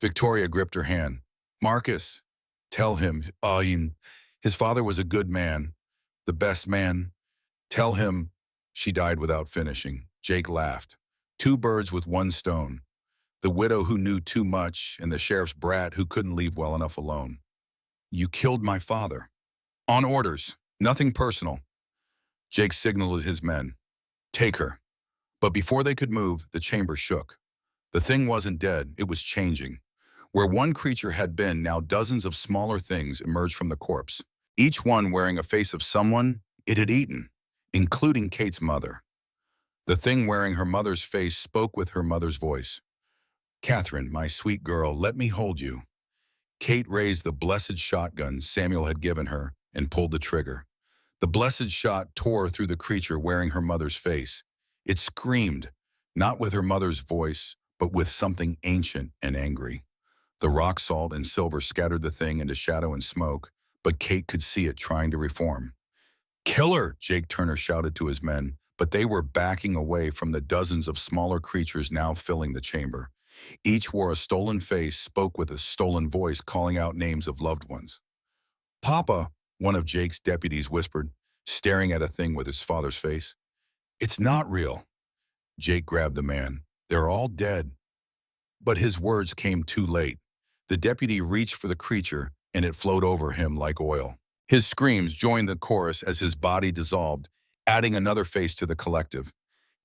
Victoria gripped her hand. Marcus, tell him, his father was a good man, the best man. Tell him. She died without finishing. Jake laughed. 2 birds with 1 stone. The widow who knew too much, and the sheriff's brat who couldn't leave well enough alone. You killed my father. On orders, nothing personal. Jake signaled his men. Take her. But before they could move, the chamber shook. The thing wasn't dead, it was changing. Where one creature had been, now dozens of smaller things emerged from the corpse, each one wearing a face of someone it had eaten, including Kate's mother. The thing wearing her mother's face spoke with her mother's voice. Catherine, my sweet girl, let me hold you. Kate raised the blessed shotgun Samuel had given her and pulled the trigger. The blessed shot tore through the creature wearing her mother's face. It screamed, not with her mother's voice, but with something ancient and angry. The rock salt and silver scattered the thing into shadow and smoke, but Kate could see it trying to reform. Kill her, Jake Turner shouted to his men, but they were backing away from the dozens of smaller creatures now filling the chamber. Each wore a stolen face, spoke with a stolen voice, calling out names of loved ones. Papa, one of Jake's deputies whispered, staring at a thing with his father's face. It's not real. Jake grabbed the man. They're all dead. But his words came too late. The deputy reached for the creature, and it flowed over him like oil. His screams joined the chorus as his body dissolved, adding another face to the collective.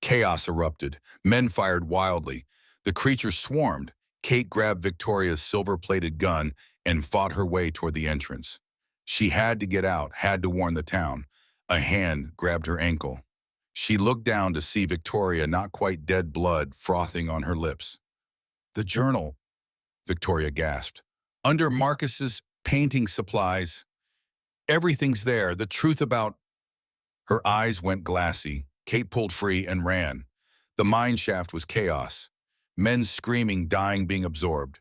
Chaos erupted. Men fired wildly. The creature swarmed. Kate grabbed Victoria's silver-plated gun and fought her way toward the entrance. She had to get out, had to warn the town. A hand grabbed her ankle. She looked down to see Victoria, not quite dead, blood frothing on her lips. "The journal," Victoria gasped. "Under Marcus's painting supplies. Everything's there. The truth about—" Her eyes went glassy. Kate pulled free and ran. The mine shaft was chaos. Men screaming, dying, being absorbed.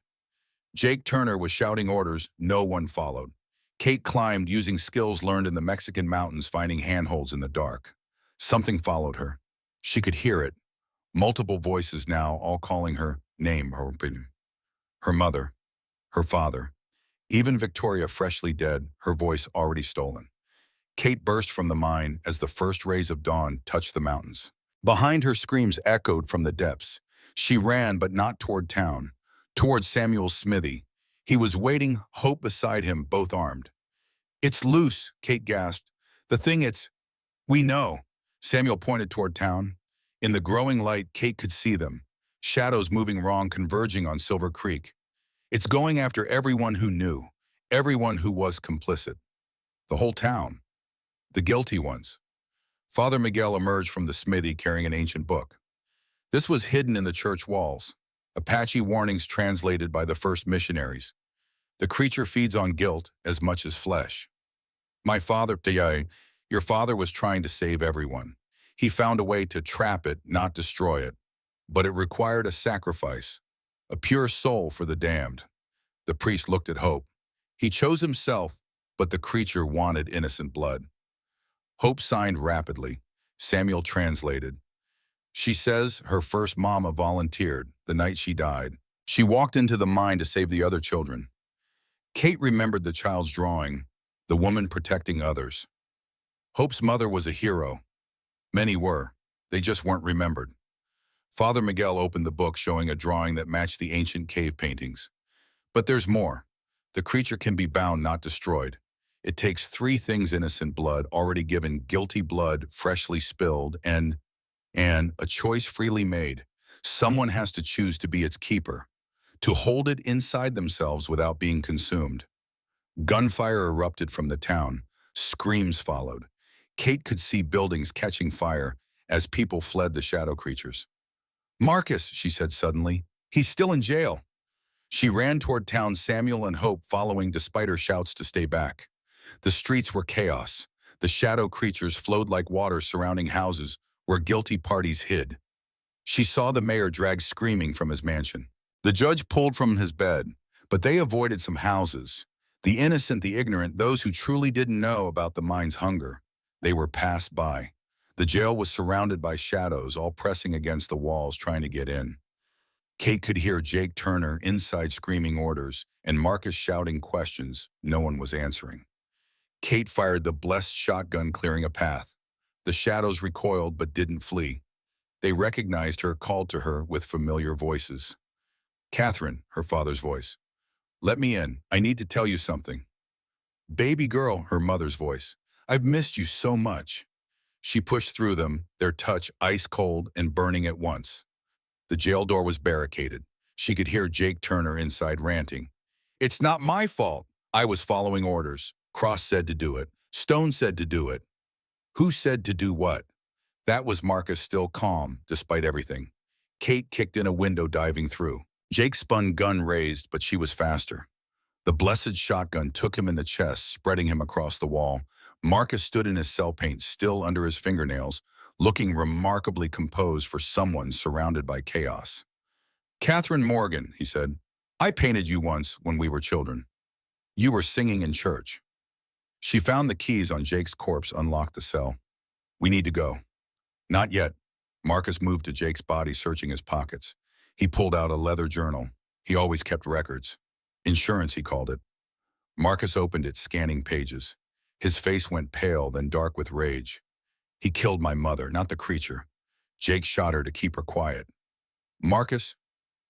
Jake Turner was shouting orders. No one followed. Kate climbed using skills learned in the Mexican mountains, finding handholds in the dark. Something followed her. She could hear it. Multiple voices now, all calling her name, her mother, her father. Even Victoria, freshly dead, her voice already stolen. Kate burst from the mine as the first rays of dawn touched the mountains. Behind her, screams echoed from the depths. She ran, but not toward town, toward Samuel's smithy. He was waiting, Hope beside him, both armed. "It's loose," Kate gasped. "The thing, we know." Samuel pointed toward town. In the growing light, Kate could see them. Shadows moving wrong, converging on Silver Creek. "It's going after everyone who knew, everyone who was complicit. The whole town. The guilty ones." Father Miguel emerged from the smithy carrying an ancient book. This was hidden in the church walls. Apache warnings translated by the first missionaries. The creature feeds on guilt as much as flesh. "My father, your father was trying to save everyone. He found a way to trap it, not destroy it. But it required a sacrifice, a pure soul for the damned." The priest looked at Hope. "He chose himself, but the creature wanted innocent blood." Hope signed rapidly. Samuel translated. "She says her first mama volunteered the night she died. She walked into the mine to save the other children." Kate remembered the child's drawing, the woman protecting others. Hope's mother was a hero. Many were. They just weren't remembered. Father Miguel opened the book, showing a drawing that matched the ancient cave paintings. "But there's more. The creature can be bound, not destroyed. It takes three things: innocent blood, already given, guilty blood, freshly spilled, and a choice freely made. Someone has to choose to be its keeper, to hold it inside themselves without being consumed." Gunfire erupted from the town. Screams followed. Kate could see buildings catching fire as people fled the shadow creatures. "Marcus," she said suddenly. "He's still in jail." She ran toward town, Samuel and Hope following despite her shouts to stay back. The streets were chaos. The shadow creatures flowed like water surrounding houses where guilty parties hid. She saw the mayor dragged screaming from his mansion. The judge pulled from his bed, but they avoided some houses. The innocent, the ignorant, those who truly didn't know about the mine's hunger. They were passed by. The jail was surrounded by shadows, all pressing against the walls, trying to get in. Kate could hear Jake Turner inside screaming orders and Marcus shouting questions no one was answering. Kate fired the blessed shotgun, clearing a path. The shadows recoiled but didn't flee. They recognized her, called to her with familiar voices. "Catherine," her father's voice. "Let me in. I need to tell you something." "Baby girl," her mother's voice. "I've missed you so much." She pushed through them, their touch ice cold and burning at once. The jail door was barricaded. She could hear Jake Turner inside ranting. "It's not my fault. I was following orders. Cross said to do it. Stone said to do it." "Who said to do what?" That was Marcus, still calm, despite everything. Kate kicked in a window, diving through. Jake spun, gun raised, but she was faster. The blessed shotgun took him in the chest, spreading him across the wall. Marcus stood in his cell paint, still under his fingernails, looking remarkably composed for someone surrounded by chaos. "Catherine Morgan," he said, "I painted you once when we were children. You were singing in church." She found the keys on Jake's corpse, unlocked the cell. "We need to go." "Not yet." Marcus moved to Jake's body, searching his pockets. He pulled out a leather journal. He always kept records. Insurance, he called it. Marcus opened it, scanning pages. His face went pale, then dark with rage. He killed my mother, not the creature. Jake shot her to keep her quiet. Marcus,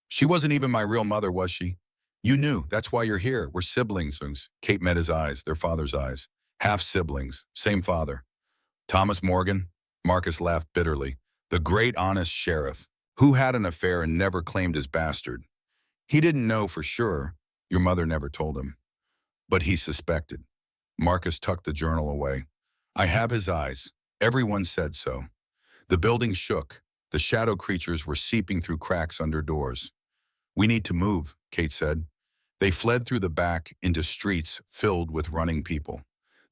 she wasn't even my real mother, was she? You knew. That's why you're here. We're siblings. Kate met his eyes, their father's eyes. Half siblings, same father. Thomas Morgan? Marcus laughed bitterly. The great honest sheriff, who had an affair and never claimed his bastard. He didn't know for sure. Your mother never told him. But he suspected. Marcus tucked the journal away. I have his eyes. Everyone said so. The building shook. The shadow creatures were seeping through cracks under doors. We need to move, Kate said. They fled through the back into streets filled with running people.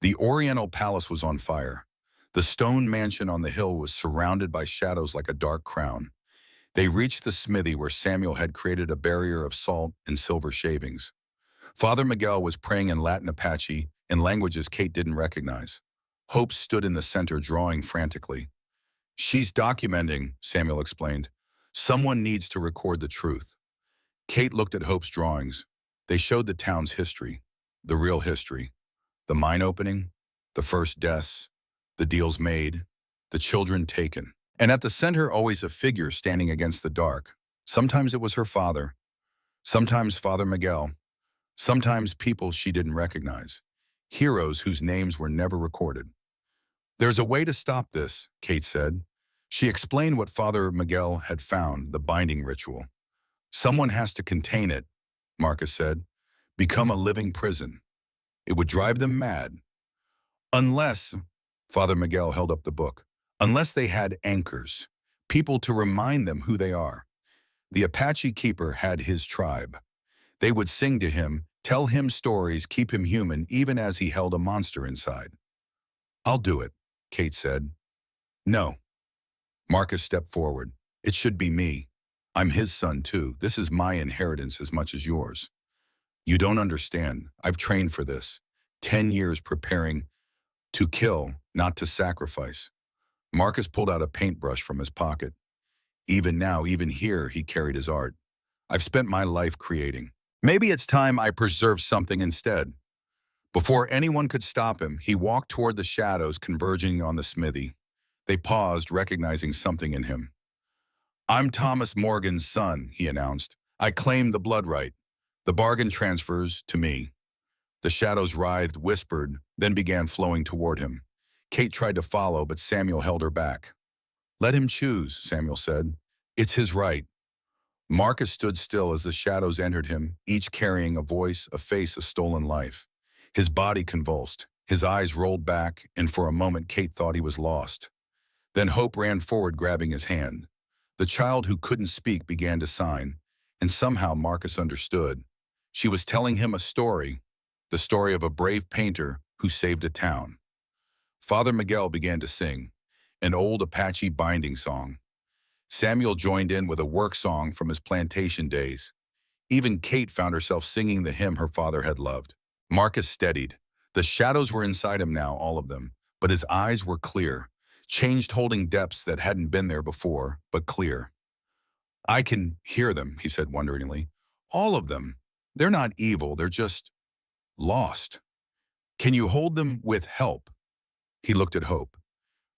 The Oriental Palace was on fire. The stone mansion on the hill was surrounded by shadows like a dark crown. They reached the smithy where Samuel had created a barrier of salt and silver shavings. Father Miguel was praying in Latin Apache, in languages Kate didn't recognize. Hope stood in the center, drawing frantically. She's documenting, Samuel explained. Someone needs to record the truth. Kate looked at Hope's drawings. They showed the town's history, the real history. The mine opening, the first deaths, the deals made, the children taken. And at the center, always a figure standing against the dark. Sometimes it was her father, sometimes Father Miguel, sometimes people she didn't recognize, heroes whose names were never recorded. There's a way to stop this, Kate said. She explained what Father Miguel had found, the binding ritual. Someone has to contain it, Marcus said. Become a living prison. It would drive them mad. Unless, Father Miguel held up the book, unless they had anchors, people to remind them who they are. The Apache keeper had his tribe. They would sing to him, tell him stories, keep him human, even as he held a monster inside. I'll do it, Kate said. No. Marcus stepped forward. It should be me. I'm his son too. This is my inheritance as much as yours. You don't understand. I've trained for this. 10 years preparing to kill, not to sacrifice. Marcus pulled out a paintbrush from his pocket. Even now, even here, he carried his art. I've spent my life creating. Maybe it's time I preserve something instead. Before anyone could stop him, he walked toward the shadows converging on the smithy. They paused, recognizing something in him. I'm Thomas Morgan's son, he announced. I claim the blood right. The bargain transfers to me. The shadows writhed, whispered, then began flowing toward him. Kate tried to follow, but Samuel held her back. Let him choose, Samuel said. It's his right. Marcus stood still as the shadows entered him, each carrying a voice, a face, a stolen life. His body convulsed, his eyes rolled back, and for a moment Kate thought he was lost. Then Hope ran forward, grabbing his hand. The child who couldn't speak began to sign, and somehow Marcus understood. She was telling him a story, the story of a brave painter who saved a town. Father Miguel began to sing, an old Apache binding song. Samuel joined in with a work song from his plantation days. Even Kate found herself singing the hymn her father had loved. Marcus steadied. The shadows were inside him now, all of them, but his eyes were clear, changed, holding depths that hadn't been there before, but clear. I can hear them, he said wonderingly. All of them. They're not evil, they're just lost. Can you hold them with help? He looked at Hope.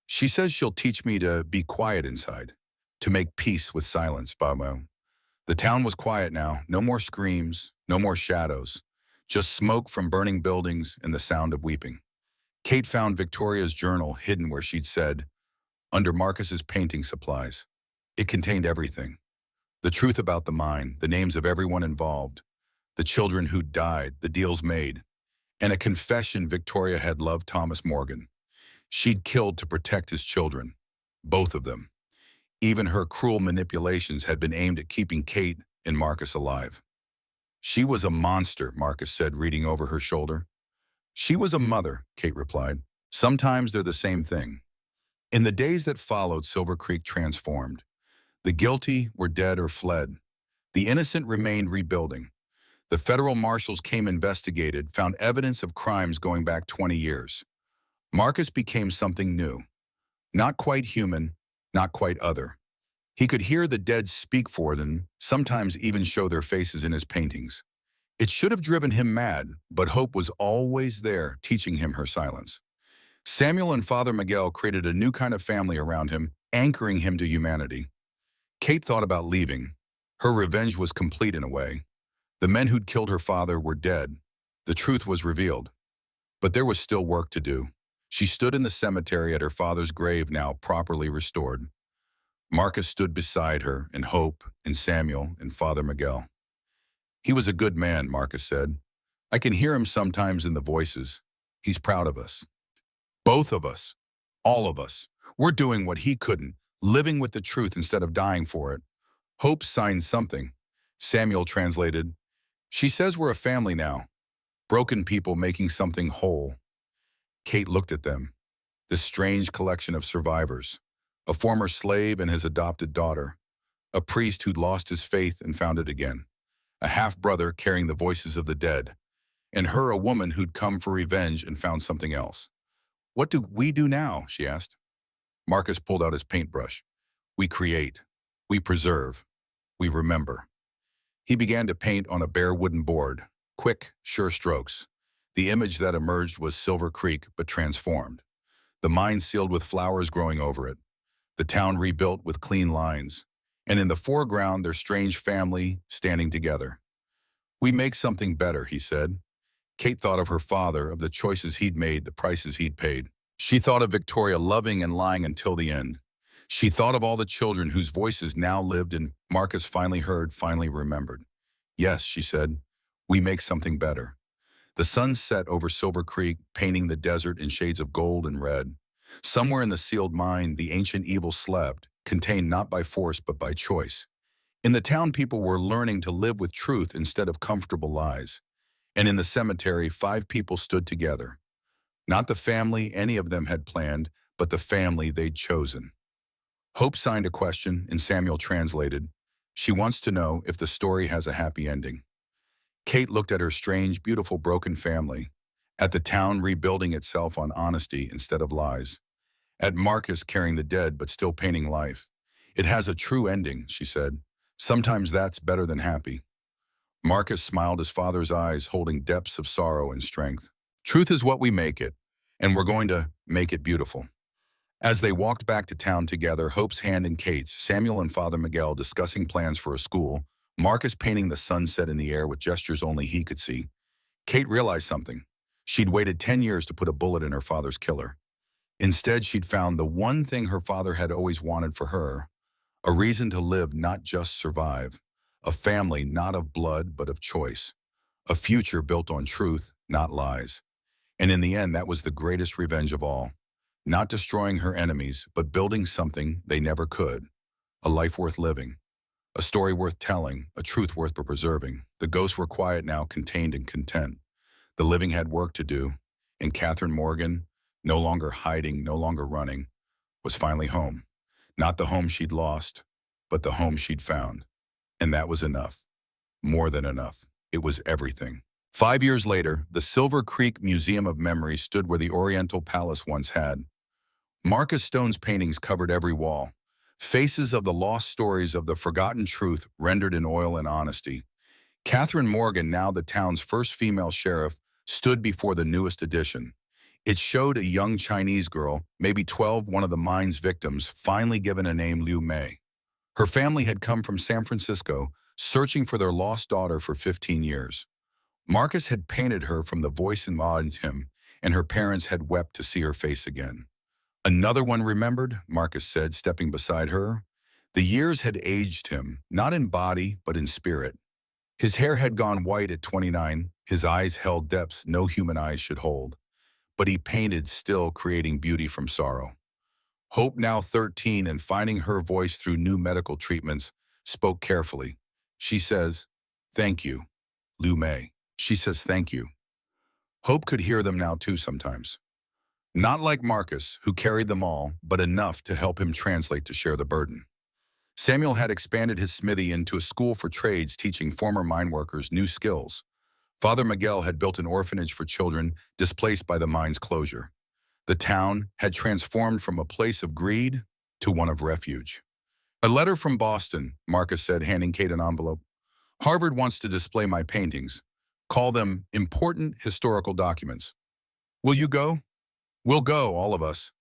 She says she'll teach me to be quiet inside, to make peace with silence, Babo. The town was quiet now, no more screams, no more shadows, just smoke from burning buildings and the sound of weeping. Kate found Victoria's journal hidden where she'd said, under Marcus's painting supplies. It contained everything. The truth about the mine, the names of everyone involved, the children who'd died, the deals made, and a confession Victoria had loved Thomas Morgan. She'd killed to protect his children, both of them. Even her cruel manipulations had been aimed at keeping Kate and Marcus alive. She was a monster, Marcus said, reading over her shoulder. She was a mother, Kate replied. Sometimes they're the same thing. In the days that followed, Silver Creek transformed. The guilty were dead or fled. The innocent remained, rebuilding. The federal marshals came, investigated, found evidence of crimes going back 20 years. Marcus became something new. Not quite human, not quite other. He could hear the dead speak for them, sometimes even show their faces in his paintings. It should have driven him mad, but Hope was always there, teaching him her silence. Samuel and Father Miguel created a new kind of family around him, anchoring him to humanity. Kate thought about leaving. Her revenge was complete in a way. The men who'd killed her father were dead. The truth was revealed. But there was still work to do. She stood in the cemetery at her father's grave, now properly restored. Marcus stood beside her, in Hope, and Samuel, and Father Miguel. He was a good man, Marcus said. I can hear him sometimes in the voices. He's proud of us. Both of us. All of us. We're doing what he couldn't, living with the truth instead of dying for it. Hope signed something. Samuel translated, She says we're a family now. Broken people making something whole. Kate looked at them. This strange collection of survivors. A former slave and his adopted daughter. A priest who'd lost his faith and found it again. A half-brother carrying the voices of the dead. And her, a woman who'd come for revenge and found something else. What do we do now? She asked. Marcus pulled out his paintbrush. We create. We preserve. We remember. He began to paint on a bare wooden board. Quick, sure strokes. The image that emerged was Silver Creek, but transformed. The mine sealed with flowers growing over it. The town rebuilt with clean lines. And in the foreground, their strange family standing together. We make something better, he said. Kate thought of her father, of the choices he'd made, the prices he'd paid. She thought of Victoria loving and lying until the end. She thought of all the children whose voices now lived and Marcus finally heard, finally remembered. Yes, she said, we make something better. The sun set over Silver Creek, painting the desert in shades of gold and red. Somewhere in the sealed mine, the ancient evil slept, contained not by force but by choice. In the town, people were learning to live with truth instead of comfortable lies. And in the cemetery, 5 people stood together. Not the family any of them had planned, but the family they'd chosen. Hope signed a question, and Samuel translated. She wants to know if the story has a happy ending. Kate looked at her strange, beautiful, broken family, at the town rebuilding itself on honesty instead of lies, at Marcus carrying the dead but still painting life. It has a true ending, she said. Sometimes that's better than happy. Marcus smiled, his father's eyes holding depths of sorrow and strength. Truth is what we make it, and we're going to make it beautiful. As they walked back to town together, Hope's hand in Kate's, Samuel and Father Miguel discussing plans for a school, Marcus painting the sunset in the air with gestures only he could see. Kate realized something. She'd waited 10 years to put a bullet in her father's killer. Instead, she'd found the one thing her father had always wanted for her, a reason to live, not just survive. A family not of blood, but of choice. A future built on truth, not lies. And in the end, that was the greatest revenge of all. Not destroying her enemies, but building something they never could. A life worth living. A story worth telling, a truth worth preserving. The ghosts were quiet now, contained and content. The living had work to do. And Catherine Morgan, no longer hiding, no longer running, was finally home. Not the home she'd lost, but the home she'd found. And that was enough. More than enough. It was everything. 5 years later, the Silver Creek Museum of Memory stood where the Oriental Palace once had. Marcus Stone's paintings covered every wall. Faces of the lost stories of the forgotten truth rendered in oil and honesty. Catherine Morgan, now the town's first female sheriff, stood before the newest edition. It showed a young Chinese girl, maybe 12, one of the mine's victims, finally given a name, Liu Mei. Her family had come from San Francisco, searching for their lost daughter for 15 years. Marcus had painted her from the voice in him, and her parents had wept to see her face again. Another one remembered, Marcus said, stepping beside her. The years had aged him, not in body, but in spirit. His hair had gone white at 29, his eyes held depths no human eyes should hold. But he painted, still creating beauty from sorrow. Hope, now 13 and finding her voice through new medical treatments, spoke carefully. She says, "Thank you, Liu Mei." She says, "Thank you." Hope could hear them now too sometimes. Not like Marcus, who carried them all, but enough to help him translate to share the burden. Samuel had expanded his smithy into a school for trades, teaching former mine workers new skills. Father Miguel had built an orphanage for children displaced by the mine's closure. The town had transformed from a place of greed to one of refuge. A letter from Boston, Marcus said, handing Kate an envelope. Harvard wants to display my paintings. Call them important historical documents. Will you go? We'll go, all of us.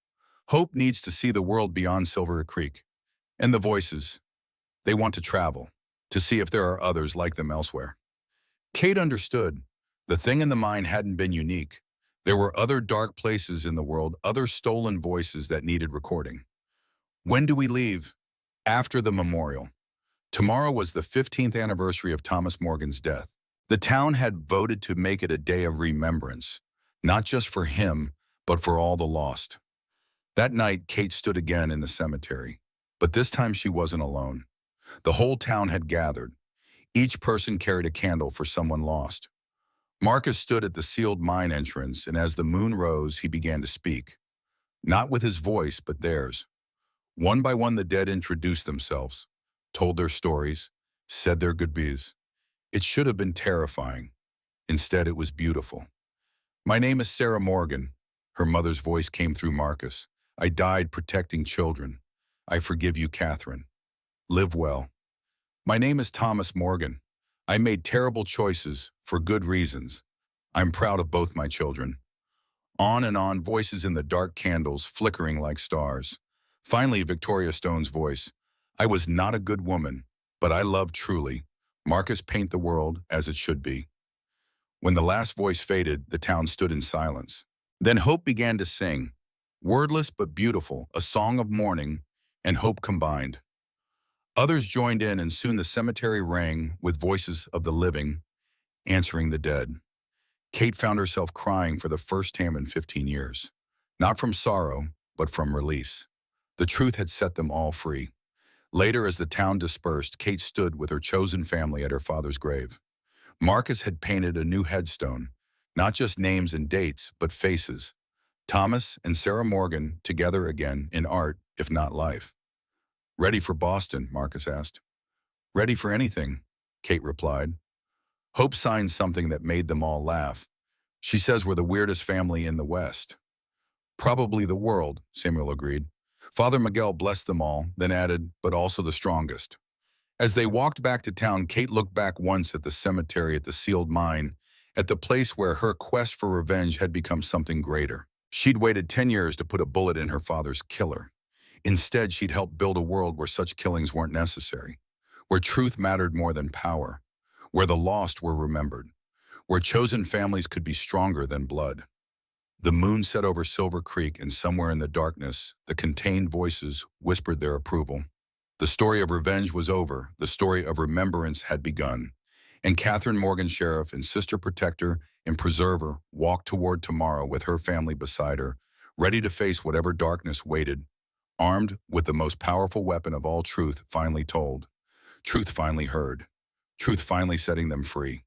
Hope needs to see the world beyond Silver Creek. And the voices, they want to travel, to see if there are others like them elsewhere. Kate understood. The thing in the mine hadn't been unique. There were other dark places in the world, other stolen voices that needed recording. When do we leave? After the memorial. Tomorrow was the 15th anniversary of Thomas Morgan's death. The town had voted to make it a day of remembrance, not just for him, but for all the lost. That night, Kate stood again in the cemetery. But this time she wasn't alone. The whole town had gathered. Each person carried a candle for someone lost. Marcus stood at the sealed mine entrance, and as the moon rose, he began to speak. Not with his voice, but theirs. One by one, the dead introduced themselves, told their stories, said their goodbyes. It should have been terrifying. Instead, it was beautiful. My name is Sarah Morgan. Her mother's voice came through Marcus. I died protecting children. I forgive you, Catherine. Live well. My name is Thomas Morgan. I made terrible choices for good reasons. I'm proud of both my children. On and on, voices in the dark candles flickering like stars. Finally, Victoria Stone's voice. I was not a good woman, but I loved truly. Marcus, paint the world as it should be. When the last voice faded, the town stood in silence. Then Hope began to sing, wordless but beautiful, a song of mourning and hope combined. Others joined in, and soon the cemetery rang with voices of the living answering the dead. Kate found herself crying for the first time in 15 years, not from sorrow, but from release. The truth had set them all free. Later, as the town dispersed, Kate stood with her chosen family at her father's grave. Marcus had painted a new headstone, not just names and dates, but faces. Thomas and Sarah Morgan together again in art, if not life. Ready for Boston? Marcus asked. Ready for anything, Kate replied. Hope signed something that made them all laugh. She says we're the weirdest family in the West. Probably the world, Samuel agreed. Father Miguel blessed them all, then added, but also the strongest. As they walked back to town, Kate looked back once at the cemetery, at the sealed mine, at the place where her quest for revenge had become something greater. She'd waited 10 years to put a bullet in her father's killer. Instead, she'd helped build a world where such killings weren't necessary, where truth mattered more than power, where the lost were remembered, where chosen families could be stronger than blood. The moon set over Silver Creek, and somewhere in the darkness, the contained voices whispered their approval. The story of revenge was over. The story of remembrance had begun. And Catherine Morgan, sheriff and sister protector and preserver, walked toward tomorrow with her family beside her, ready to face whatever darkness waited, armed with the most powerful weapon of all, truth finally told, truth finally heard, truth finally setting them free.